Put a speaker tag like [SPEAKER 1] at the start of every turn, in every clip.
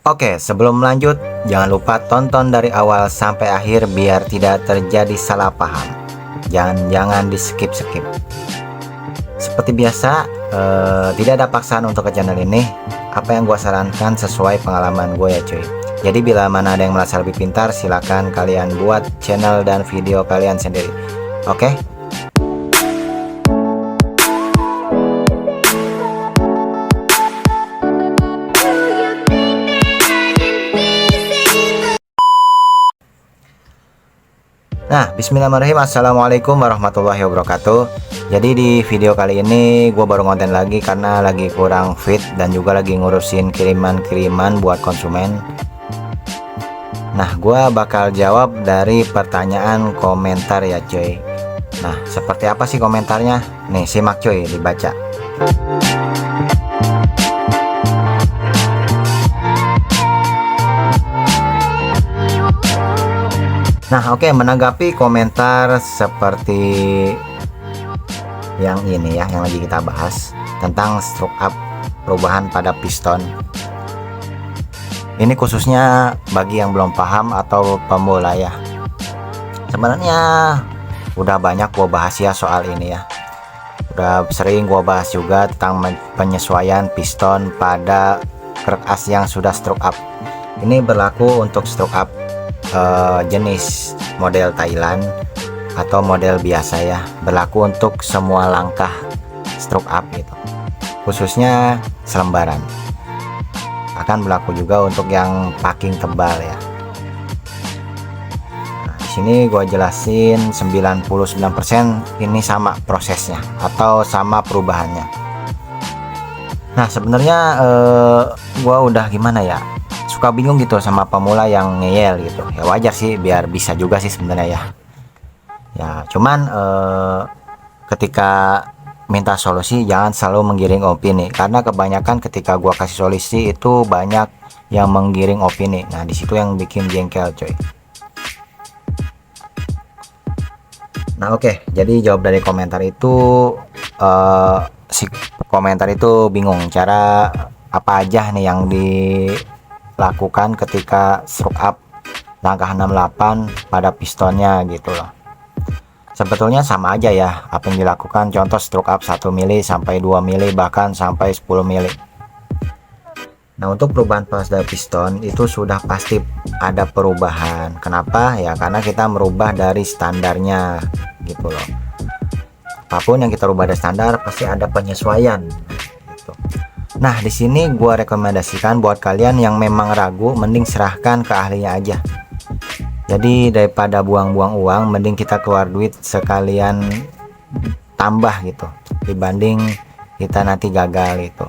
[SPEAKER 1] Oke, sebelum lanjut, jangan lupa tonton dari awal sampai akhir biar tidak terjadi salah paham. Jangan di skip-skip. Seperti biasa, tidak ada paksaan untuk ke channel ini. Apa yang gue sarankan sesuai pengalaman gue ya cuy. Jadi bila mana ada yang merasa lebih pintar, silakan kalian buat channel dan video kalian sendiri. Oke? Nah, bismillahirrahmanirrahim. Assalamualaikum warahmatullahi wabarakatuh. Jadi di video kali ini gue baru konten lagi karena lagi kurang fit dan juga lagi ngurusin kiriman-kiriman buat konsumen. Nah, gue bakal jawab dari pertanyaan komentar ya cuy. Nah, seperti apa sih komentarnya? Nih, simak cuy, dibaca. Nah, oke, menanggapi komentar seperti yang ini ya, yang lagi kita bahas tentang stroke up, perubahan pada piston. Ini khususnya bagi yang belum paham atau pemula ya. Sebenarnya udah banyak gua bahas ya soal ini ya. Udah sering gua bahas juga tentang penyesuaian piston pada krek as yang sudah stroke up. Ini berlaku untuk stroke up jenis model Thailand atau model biasa ya, berlaku untuk semua langkah stroke up gitu, khususnya selembaran. Akan berlaku juga untuk yang packing tebal ya. Nah, di sini gua jelasin 99% ini sama prosesnya atau sama perubahannya. Nah, sebenarnya gua udah gimana ya, suka bingung gitu sama pemula yang ngeyel gitu ya. Wajar sih, biar bisa juga sih sebenarnya ya cuman ketika minta solusi jangan selalu menggiring opini, karena kebanyakan ketika gua kasih solusi itu banyak yang menggiring opini. Nah, disitu yang bikin jengkel coy. Nah, oke, jadi jawab dari komentar itu, si komentar itu bingung cara apa aja nih yang dilakukan ketika stroke up langkah 68 pada pistonnya gitu loh. Sebetulnya sama aja ya apa yang dilakukan, contoh stroke up 1 mili sampai 2 mili bahkan sampai 10 mili. Nah, untuk perubahan pada piston itu sudah pasti ada perubahan. Kenapa ya? Karena kita merubah dari standarnya gitu loh. Apapun yang kita rubah dari standar pasti ada penyesuaian gitu. Nah, di sini gua rekomendasikan buat kalian yang memang ragu, mending serahkan ke ahlinya aja. Jadi daripada buang-buang uang, mending kita keluar duit sekalian tambah gitu, dibanding kita nanti gagal itu.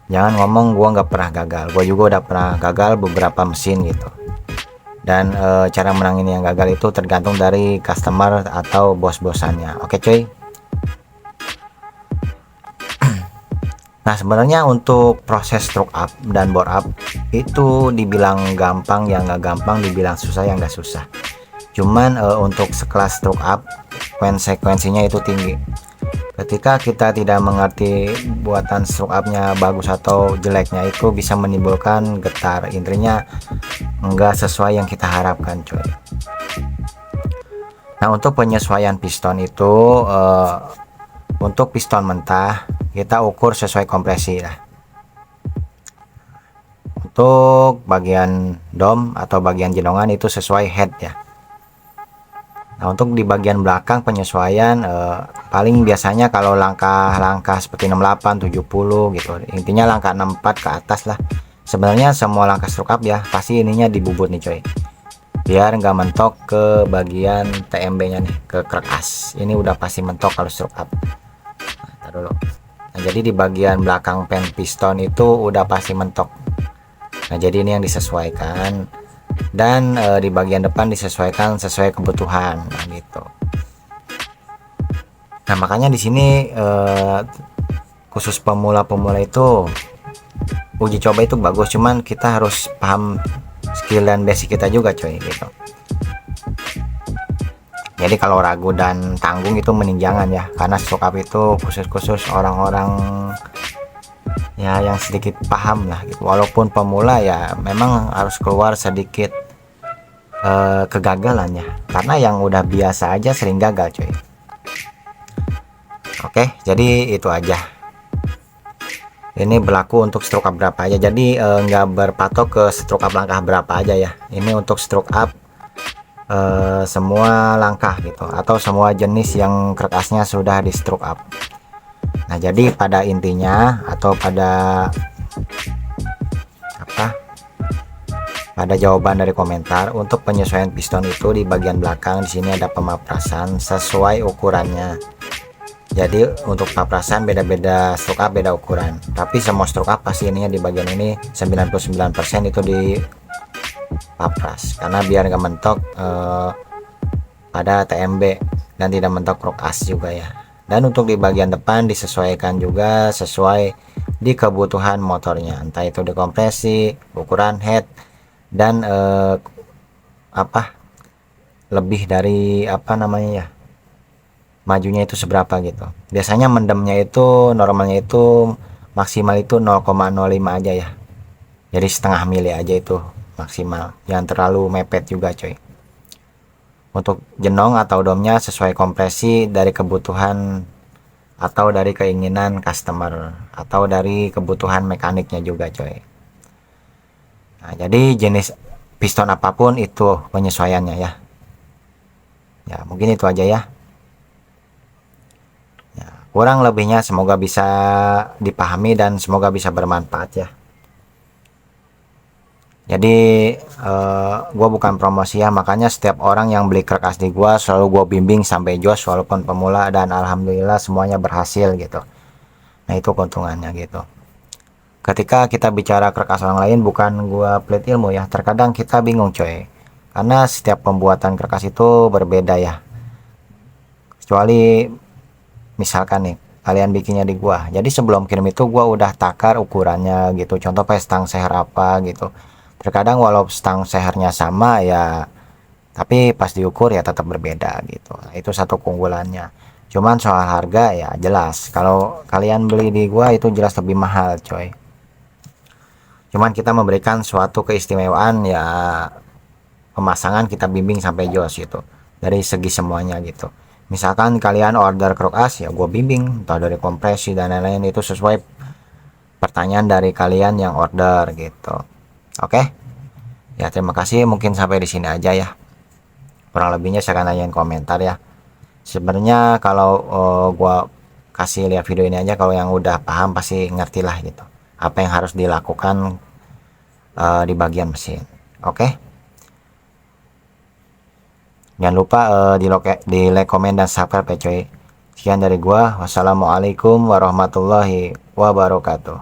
[SPEAKER 1] Jangan ngomong gua nggak pernah gagal, gua juga udah pernah gagal beberapa mesin gitu. Dan cara menangin yang gagal itu tergantung dari customer atau bos-bosannya. Oke cuy. Nah, sebenarnya untuk proses stroke up dan bore up itu dibilang gampang ya nggak gampang, dibilang susah ya nggak susah. Cuman untuk sekelas stroke up konsekuensinya itu tinggi. Ketika kita tidak mengerti buatan stroke upnya bagus atau jeleknya, itu bisa menimbulkan getar. Intinya nggak sesuai yang kita harapkan coy. Nah, untuk penyesuaian piston itu untuk piston mentah kita ukur sesuai kompresi lah. Untuk bagian dom atau bagian jenongan itu sesuai head ya. Nah, untuk di bagian belakang penyesuaian paling biasanya kalau langkah-langkah seperti 68, 70 gitu. Intinya langkah 64 ke atas lah. Sebenarnya semua langkah stroke up ya pasti ininya dibubut nih coy. Biar nggak mentok ke bagian TMB-nya nih, ke krek as. Ini udah pasti mentok kalau stroke up. Nah, dulu. Nah, jadi di bagian belakang pen piston itu udah pasti mentok. Nah, jadi ini yang disesuaikan, dan di bagian depan disesuaikan sesuai kebutuhan. Nah, gitu. Nah, makanya di sini khusus pemula-pemula itu uji coba itu bagus, cuman kita harus paham skill dan basic kita juga coy gitu. Jadi kalau ragu dan tanggung itu mending jangan ya, karena stroke up itu khusus orang-orang ya yang sedikit paham lah gitu. Walaupun pemula ya memang harus keluar sedikit kegagalannya, karena yang udah biasa aja sering gagal cuy. Oke, jadi itu aja. Ini berlaku untuk stroke up berapa aja, jadi nggak berpatok ke stroke up langkah berapa aja ya. Ini untuk stroke up semua langkah gitu, atau semua jenis yang kertasnya sudah di stroke up. Nah, jadi pada intinya atau pada pada jawaban dari komentar, untuk penyesuaian piston itu di bagian belakang di sini ada pemaprasan sesuai ukurannya. Jadi untuk paprasan beda-beda stroke up, beda ukuran, tapi semua stroke up pasti ininya di bagian ini 99% itu di papras, karena biar nggak mentok pada TMB dan tidak mentok krok as juga ya. Dan untuk di bagian depan disesuaikan juga sesuai di kebutuhan motornya, entah itu dekompresi, ukuran head, dan lebih dari majunya itu seberapa gitu. Biasanya mendemnya itu normalnya itu maksimal itu 0,05 aja ya, jadi setengah mili aja itu maksimal, jangan terlalu mepet juga coy. Untuk jenong atau domnya sesuai kompresi dari kebutuhan atau dari keinginan customer atau dari kebutuhan mekaniknya juga coy. Nah, jadi jenis piston apapun itu penyesuaiannya ya. Ya, mungkin itu aja ya. Ya, kurang lebihnya semoga bisa dipahami dan semoga bisa bermanfaat ya. Jadi gue bukan promosi ya, makanya setiap orang yang beli kerkas di gue selalu gue bimbing sampai jos walaupun pemula, dan alhamdulillah semuanya berhasil gitu. Nah, itu keuntungannya gitu. Ketika kita bicara kerkas orang lain, bukan gua pelit ilmu ya, terkadang kita bingung coy, karena setiap pembuatan kerkas itu berbeda ya. Kecuali misalkan nih kalian bikinnya di gua, jadi sebelum kirim itu gua udah takar ukurannya gitu, contoh kayak stang seher apa gitu. Terkadang walau stang sehernya sama ya, tapi pas diukur ya tetap berbeda gitu. Nah, itu satu keunggulannya. Cuman soal harga ya jelas kalau kalian beli di gua itu jelas lebih mahal coy. Cuman kita memberikan suatu keistimewaan ya, pemasangan kita bimbing sampai jos gitu, dari segi semuanya gitu. Misalkan kalian order krok as ya gue bimbing, entah dari kompresi dan lain-lain, itu sesuai pertanyaan dari kalian yang order gitu. Oke ya, terima kasih, mungkin sampai di sini aja ya. Kurang lebihnya saya akan nanyain komentar ya. Sebenarnya kalau gue kasih lihat video ini aja, kalau yang udah paham pasti ngerti lah gitu apa yang harus dilakukan di bagian mesin. Oke, jangan lupa di like, komen, dan subscribe ya coy. Sekian dari gua, wassalamualaikum warahmatullahi wabarakatuh.